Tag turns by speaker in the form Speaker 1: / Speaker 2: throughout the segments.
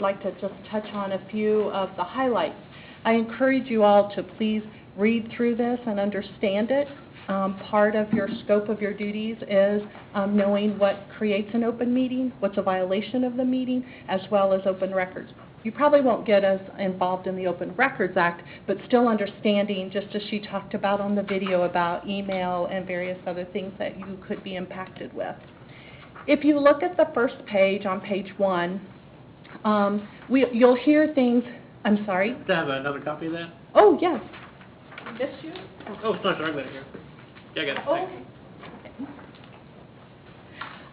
Speaker 1: I'd like to just touch on a few of the highlights. I encourage you all to please read through this and understand it. Part of your scope of your duties is knowing what creates an open meeting, what's a violation of the meeting, as well as open records. You probably won't get as involved in the Open Records Act, but still understanding, just as she talked about on the video, about email and various other things that you could be impacted with. If you look at the first page on page 1, you'll hear things. I'm sorry?
Speaker 2: Do I have another copy of that?
Speaker 1: Oh, yes. This you?
Speaker 2: Oh, sorry, I've got it here. Yeah, I got it.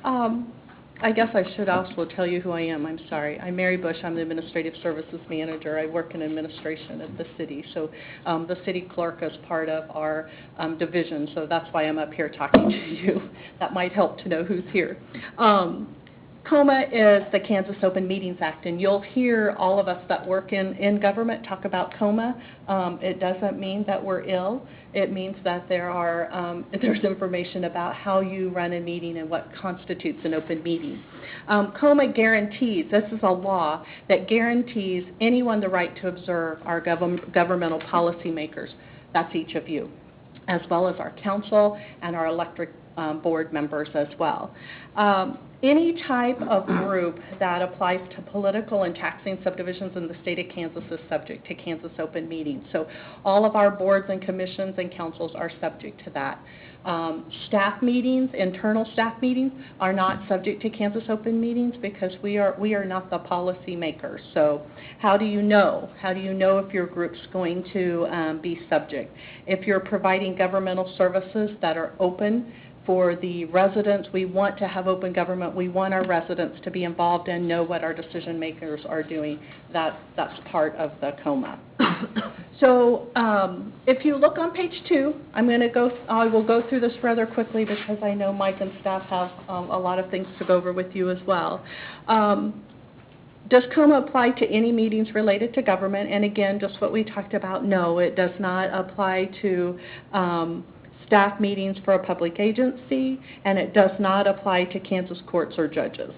Speaker 1: Oh. I guess I should also tell you who I am. I'm sorry. I'm Mary Bush. I'm the Administrative Services Manager. I work in administration at the city. So the city clerk is part of our division, so that's why I'm up here talking to you. That might help to know who's here. COMA is the Kansas Open Meetings Act, and you'll hear all of us that work in government talk about COMA. It doesn't mean that we're ill. It means that there's information about how you run a meeting and what constitutes an open meeting. COMA guarantees, this is a law that guarantees anyone the right to observe our governmental policymakers. That's each of you, as well as our council and our electric board members as well. Any type of group that applies to political and taxing subdivisions in the state of Kansas is subject to Kansas open meetings. So all of our boards and commissions and councils are subject to that. Staff meetings, internal staff meetings, are not subject to Kansas open meetings because we are not the policy makers. So how do you know? How do you know if your group's going to be subject? If you're providing governmental services that are open for the residents, we want to have open government. We want our residents to be involved and know what our decision makers are doing. That's part of the COMA. So if you look on page 2, I will go through this rather quickly because I know Mike and staff have a lot of things to go over with you as well. Does COMA apply to any meetings related to government? And again, just what we talked about, no, it does not apply to staff meetings for a public agency, and it does not apply to Kansas courts or judges.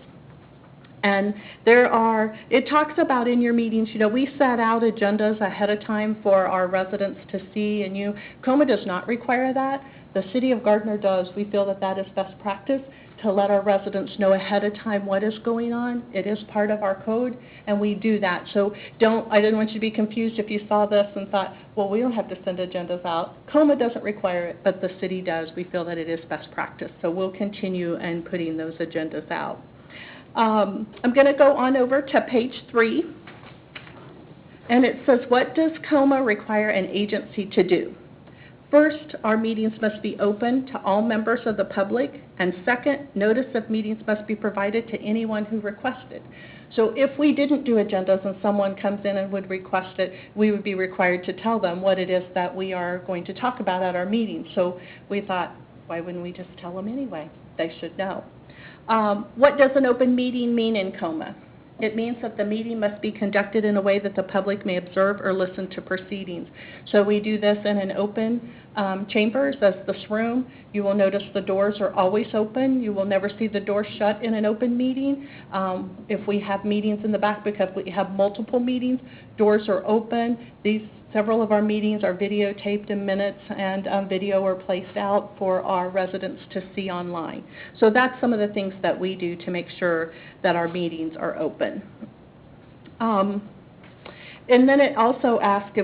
Speaker 1: And it talks about in your meetings, we set out agendas ahead of time for our residents to see, and COMA does not require that. The City of Gardner does. We feel that that is best practice to let our residents know ahead of time what is going on. It is part of our code, and we do that. So I didn't want you to be confused if you saw this and thought, well, we don't have to send agendas out. COMA doesn't require it, but the city does. We feel that it is best practice. So we'll continue in putting those agendas out. I'm going to go on over to page 3, and it says, what does COMA require an agency to do? First, our meetings must be open to all members of the public, and second, notice of meetings must be provided to anyone who requested. So if we didn't do agendas and someone comes in and would request it, we would be required to tell them what it is that we are going to talk about at our meeting. So we thought, why wouldn't we just tell them anyway? They should know. What does an open meeting mean in COMA? It means that the meeting must be conducted in a way that the public may observe or listen to proceedings. So we do this in an open chambers, as this room. You will notice the doors are always open. You will never see the door shut in an open meeting. If we have meetings in the back, because we have multiple meetings, doors are open. Several of our meetings are videotaped in minutes, and video are placed out for our residents to see online. So that's some of the things that we do to make sure that our meetings are open. And then it also asks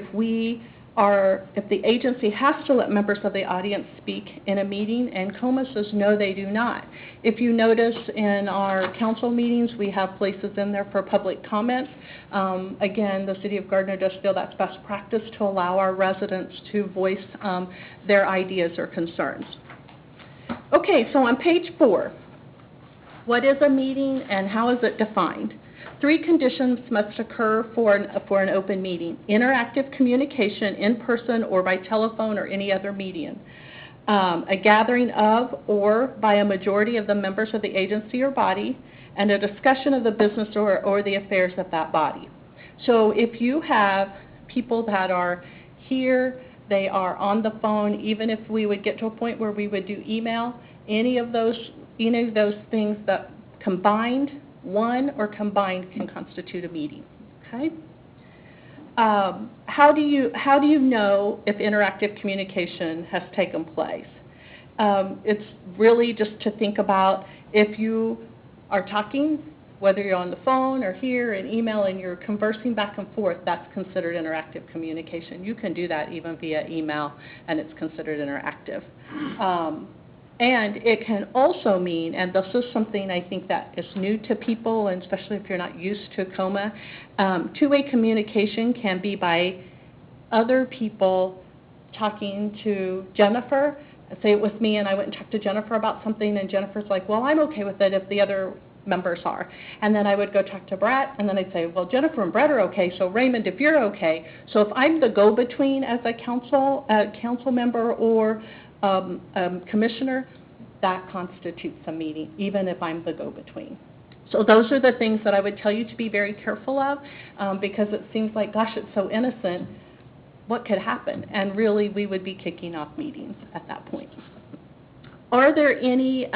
Speaker 1: if the agency has to let members of the audience speak in a meeting, and COMA says no, they do not. If you notice in our council meetings, we have places in there for public comments. Again, the City of Gardner does feel that's best practice to allow our residents to voice their ideas or concerns. Okay, so on page 4, what is a meeting and how is it defined? 3 conditions must occur for an open meeting: interactive communication in person or by telephone or any other medium, a gathering of or by a majority of the members of the agency or body, and a discussion of the business or the affairs of that body. So if you have people that are here, they are on the phone, even if we would get to a point where we would do email, any of those things that combined one or combined can constitute a meeting, okay? How do you know if interactive communication has taken place? It's really just to think about if you are talking, whether you're on the phone or here and email and you're conversing back and forth, that's considered interactive communication. You can do that even via email and it's considered interactive. And it can also mean, and this is something I think that is new to people, and especially if you're not used to COMA, two-way communication can be by other people talking to Jennifer. Say it was me and I went and talked to Jennifer about something and Jennifer's like, well, I'm okay with it if the other members are. And then I would go talk to Brett and then I'd say, well, Jennifer and Brett are okay, so Raymond, if you're okay. So if I'm the go-between as a council member or commissioner, that constitutes a meeting, even if I'm the go-between. So those are the things that I would tell you to be very careful of, because it seems like, gosh, it's so innocent, what could happen? And really, we would be kicking off meetings at that point. Are there any,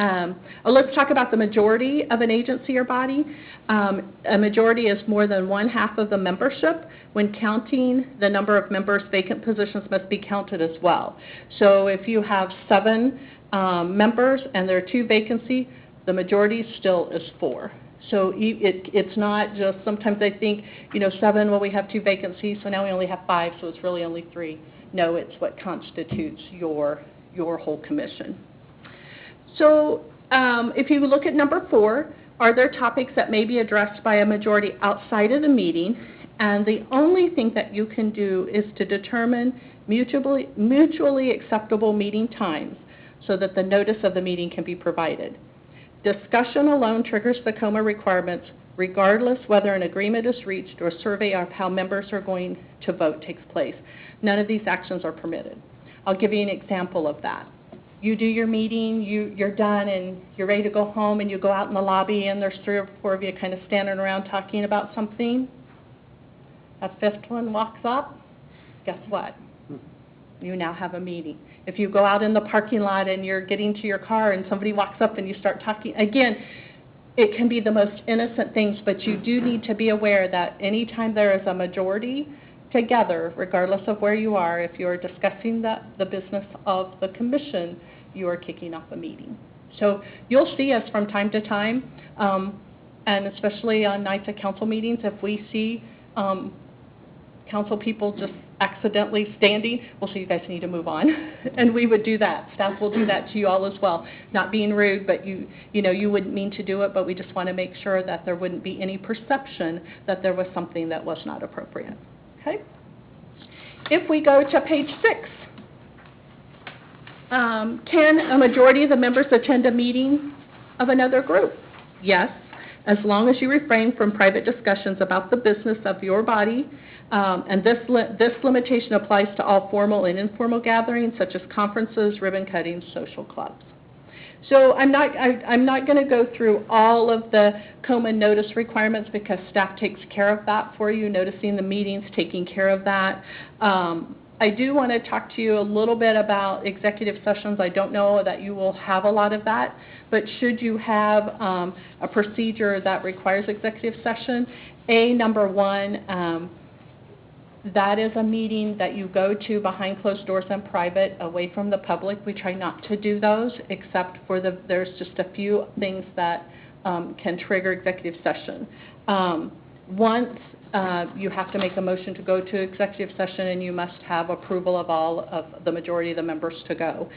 Speaker 1: let's talk about the majority of an agency or body. A majority is more than 1/2 of the membership. When counting the number of members, vacant positions must be counted as well. So if you have 7 members and there are 2 vacancies, the majority still is 4. So it's not just, sometimes I think, 7, well, we have 2 vacancies, so now we only have 5, so it's really only 3. No, it's what constitutes your whole commission. So if you look at number 4, are there topics that may be addressed by a majority outside of the meeting? And the only thing that you can do is to determine mutually acceptable meeting times so that the notice of the meeting can be provided. Discussion alone triggers the COMA requirements regardless whether an agreement is reached or a survey of how members are going to vote takes place. None of these actions are permitted. I'll give you an example of that. You do your meeting, you're done, and you're ready to go home, and you go out in the lobby, and there's 3 or 4 of you kind of standing around talking about something. A 5th one walks up. Guess what? You now have a meeting. If you go out in the parking lot and you're getting to your car and somebody walks up and you start talking, again, it can be the most innocent things, but you do need to be aware that anytime there is a majority together, regardless of where you are, if you are discussing the business of the commission, you are kicking off a meeting. So you'll see us from time to time, and especially on nights at council meetings, if we see council people just accidentally standing, we'll say you guys need to move on. And we would do that. Staff will do that to you all as well. Not being rude, but you wouldn't mean to do it, but we just want to make sure that there wouldn't be any perception that there was something that was not appropriate. Okay? If we go to page 6, can a majority of the members attend a meeting of another group? Yes, as long as you refrain from private discussions about the business of your body, and this limitation applies to all formal and informal gatherings such as conferences, ribbon cuttings, social clubs. So I'm not going to go through all of the COMA notice requirements because staff takes care of that for you, noticing the meetings, taking care of that. I do want to talk to you a little bit about executive sessions. I don't know that you will have a lot of that, but should you have a procedure that requires executive session, number 1, that is a meeting that you go to behind closed doors and private, away from the public. We try not to do those, except for there's just a few things that can trigger executive session. Once you have to make a motion to go to executive session, and you must have approval of all of the majority of the members to go.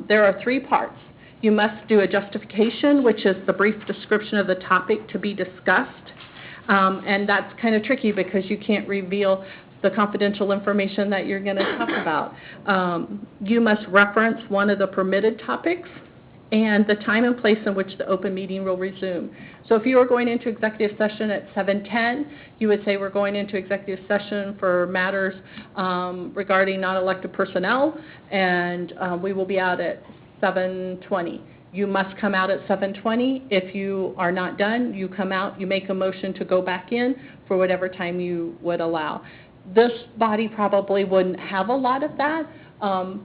Speaker 1: There are 3 parts. You must do a justification, which is the brief description of the topic to be discussed. And that's kind of tricky because you can't reveal the confidential information that you're going to talk about. You must reference one of the permitted topics and the time and place in which the open meeting will resume. So if you are going into executive session at 7:10, you would say we're going into executive session for matters regarding non-elected personnel, and we will be out at 7:20. You must come out at 7:20. If you are not done, you come out, you make a motion to go back in for whatever time you would allow. This body probably wouldn't have a lot of that.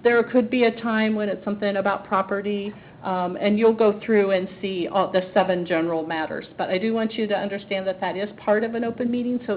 Speaker 1: There could be a time when it's something about property, and you'll go through and see all the 7 general matters. But I do want you to understand that that is part of an open meeting, so